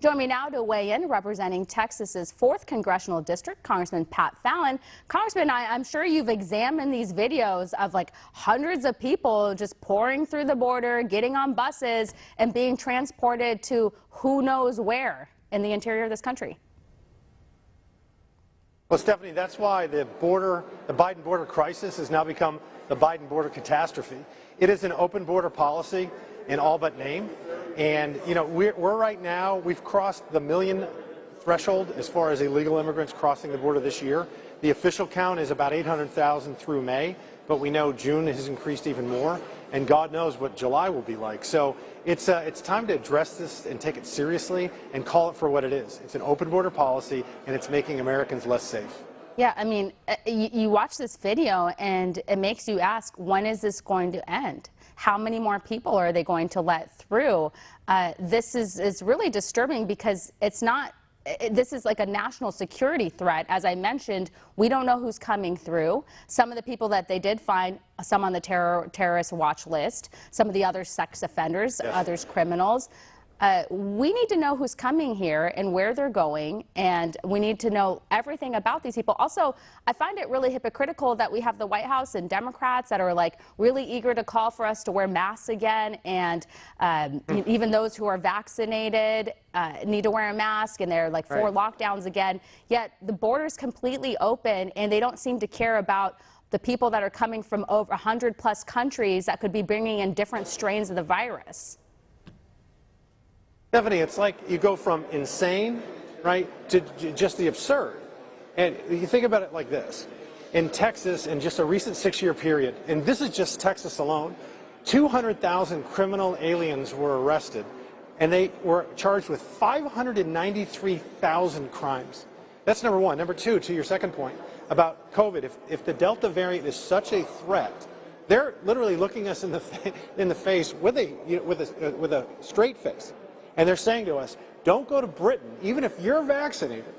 Join me now to weigh in, representing Texas's 4th Congressional District, Congressman Pat Fallon. Congressman, I'm sure you've examined these videos of like hundreds of people just pouring through the border, getting on buses, and being transported to who knows where in the interior of this country. Well, Stephanie, that's why the Biden border crisis has now become the Biden border catastrophe. It is an open border policy in all but name. And, you know, we're right now, we've crossed the million threshold as far as illegal immigrants crossing the border this year. The official count is about 800,000 through May, but we know June has increased even more, and God knows what July will be like. So it's time to address this and take it seriously and call it for what it is. It's an open border policy, and it's making Americans less safe. Yeah, I mean, you watch this video and it makes you ask, when is this going to end? How many more people are they going to let through? This is really disturbing because it's not, this is like a national security threat. As I mentioned, we don't know who's coming through. Some of the people that they did find, some on the terrorist watch list, some of the other sex offenders, yes, others criminals. We need to know who's coming here and where they're going, and we need to know everything about these people. Also, I find it really hypocritical that we have the White House and Democrats that are like really eager to call for us to wear masks again, and even those who are vaccinated need to wear a mask, and they're like for lockdowns again. Yet the border's completely open, and they don't seem to care about the people that are coming from over 100+ countries that could be bringing in different strains of the virus. Stephanie, it's like you go from insane, right, to just the absurd. And you think about it like this. In Texas, in just a recent 6-year period, and this is just Texas alone, 200,000 criminal aliens were arrested, and they were charged with 593,000 crimes. That's number one. Number two, to your second point about COVID, if the Delta variant is such a threat, they're literally looking us in the face with a straight face. And they're saying to us, don't go to Britain, even if you're vaccinated,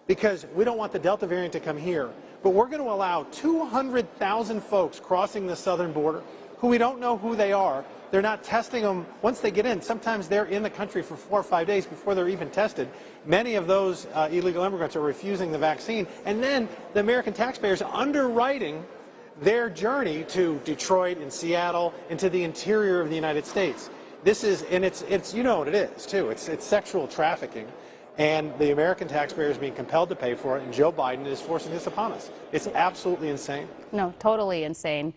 because we don't want the Delta variant to come here. But we're going to allow 200,000 folks crossing the southern border who we don't know who they are. They're not testing them once they get in. Sometimes they're in the country for 4 or 5 days before they're even tested. Many of those illegal immigrants are refusing the vaccine. And then the American taxpayers are underwriting their journey to Detroit and Seattle and to the interior of the United States. This is, and it's you know what it is too. It's sexual trafficking, and the American taxpayer is being compelled to pay for it, and Joe Biden is forcing this upon us. It's absolutely insane. No, totally insane.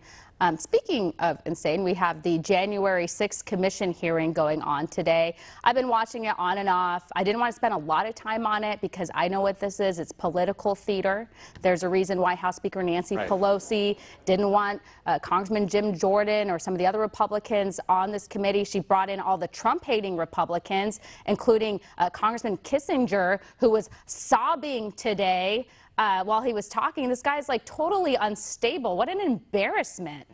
Speaking of insane, we have the January 6th commission hearing going on today. I've been watching it on and off. I didn't want to spend a lot of time on it because I know what this is. It's political theater. There's a reason why House Speaker Nancy Pelosi didn't want Congressman Jim Jordan or some of the other Republicans on this committee. She brought in all the Trump-hating Republicans, including Congressman Kissinger, who was sobbing today while he was talking. This guy's like totally unstable. What an embarrassment.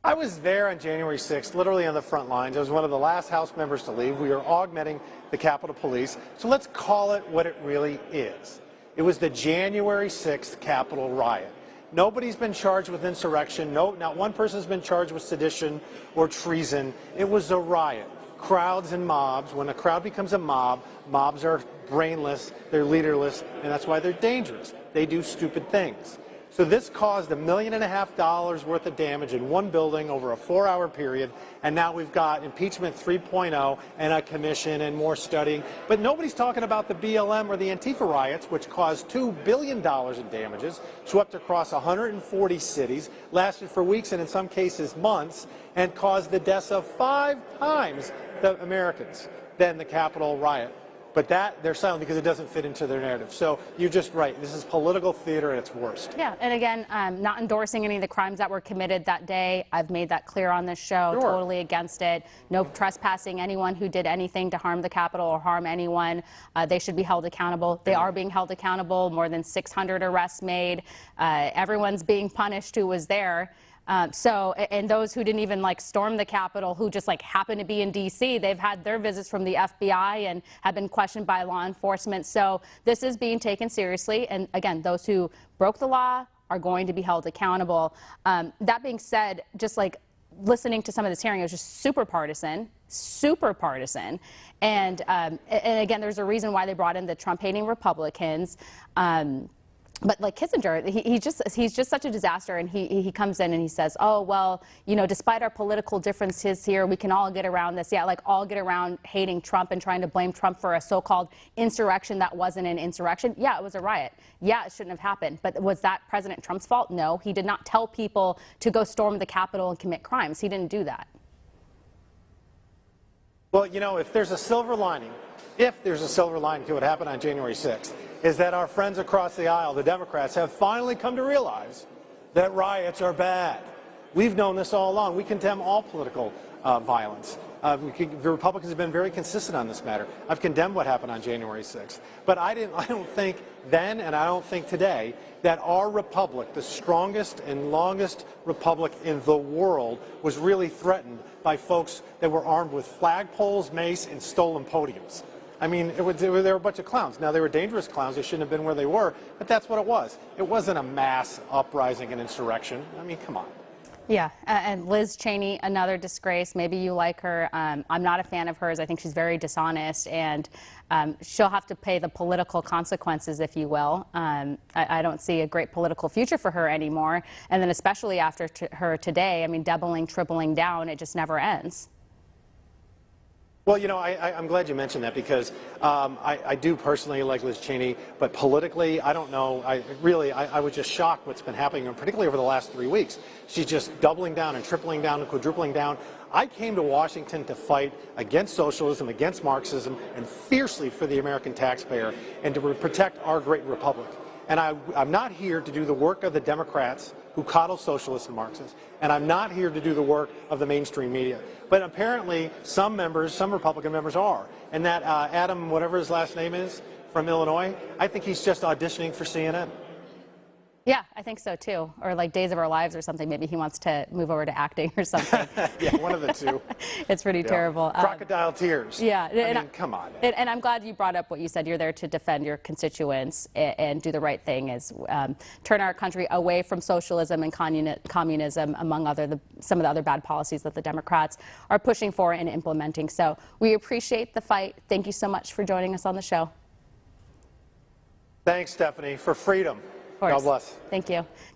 I was there on January 6th, literally on the front lines. I was one of the last House members to leave. We were augmenting the Capitol Police. So let's call it what it really is. It was the January 6th Capitol riot. Nobody's been charged with insurrection. No, not one person's been charged with sedition or treason. It was a riot. Crowds and mobs. When a crowd becomes a mob, mobs are brainless, they're leaderless, and that's why they're dangerous. They do stupid things. So this caused $1.5 million worth of damage in one building over a 4-hour period, and now we've got impeachment 3.0 and a commission and more studying. But nobody's talking about the BLM or the Antifa riots, which caused $2 billion in damages, swept across 140 cities, lasted for weeks and in some cases months, and caused the deaths of 5 times the Americans than the Capitol riot. But that, they're silent because it doesn't fit into their narrative. So you're just right. This is political theater at its worst. Yeah, and again, not endorsing any of the crimes that were committed that day. I've made that clear on this show. Sure. Totally against it. No trespassing anyone who did anything to harm the Capitol or harm anyone. They should be held accountable. They are being held accountable. More than 600 arrests made. Everyone's being punished who was there. And those who didn't even like storm the Capitol, who just like happened to be in D.C., they've had their visits from the FBI and have been questioned by law enforcement. So this is being taken seriously. And again, those who broke the law are going to be held accountable. That being said, just like listening to some of this hearing, it was just super partisan. super partisan. And again, there's a reason why they brought in the Trump-hating Republicans. But like Kissinger, he's just such a disaster, and he comes in and he says, oh, well, you know, despite our political differences here, we can all get around this. Yeah, like all get around hating Trump and trying to blame Trump for a so-called insurrection that wasn't an insurrection. Yeah, it was a riot. Yeah, it shouldn't have happened. But was that President Trump's fault? No, he did not tell people to go storm the Capitol and commit crimes. He didn't do that. Well, you know, if there's a silver lining to what happened on January 6th, is that our friends across the aisle, the Democrats, have finally come to realize that riots are bad. We've known this all along. We condemn all political violence. The Republicans have been very consistent on this matter. I've condemned what happened on January 6th. But I don't think then, and I don't think today, that our republic, the strongest and longest republic in the world, was really threatened by folks that were armed with flagpoles, mace, and stolen podiums. I mean, they were a bunch of clowns. Now, they were dangerous clowns. They shouldn't have been where they were, but that's what it was. It wasn't a mass uprising and insurrection. I mean, come on. Yeah, and Liz Cheney, another disgrace. Maybe you like her. I'm not a fan of hers. I think she's very dishonest, and she'll have to pay the political consequences, if you will. I don't see a great political future for her anymore. And then especially after her today, I mean, doubling, tripling down, it just never ends. Well, you know, I'm glad you mentioned that, because I do personally like Liz Cheney, but politically, I don't know. I was just shocked what's been happening, and particularly over the last 3 weeks. She's just doubling down and tripling down and quadrupling down. I came to Washington to fight against socialism, against Marxism, and fiercely for the American taxpayer and to protect our great republic. And I'm not here to do the work of the Democrats who coddle socialists and Marxists, and I'm not here to do the work of the mainstream media. But apparently some Republican members are. And that Adam, whatever his last name is, from Illinois, I think he's just auditioning for CNN. Yeah, I think so too. Or like Days of Our Lives or something. Maybe he wants to move over to acting or something. Yeah, one of the two. It's pretty terrible. Crocodile tears. Yeah. I mean, come on. And I'm glad you brought up what you said. You're there to defend your constituents and do the right thing, is turn our country away from socialism and communism, among some of the other bad policies that the Democrats are pushing for and implementing. So we appreciate the fight. Thank you so much for joining us on the show. Thanks, Stephanie, for freedom. God bless. Thank you.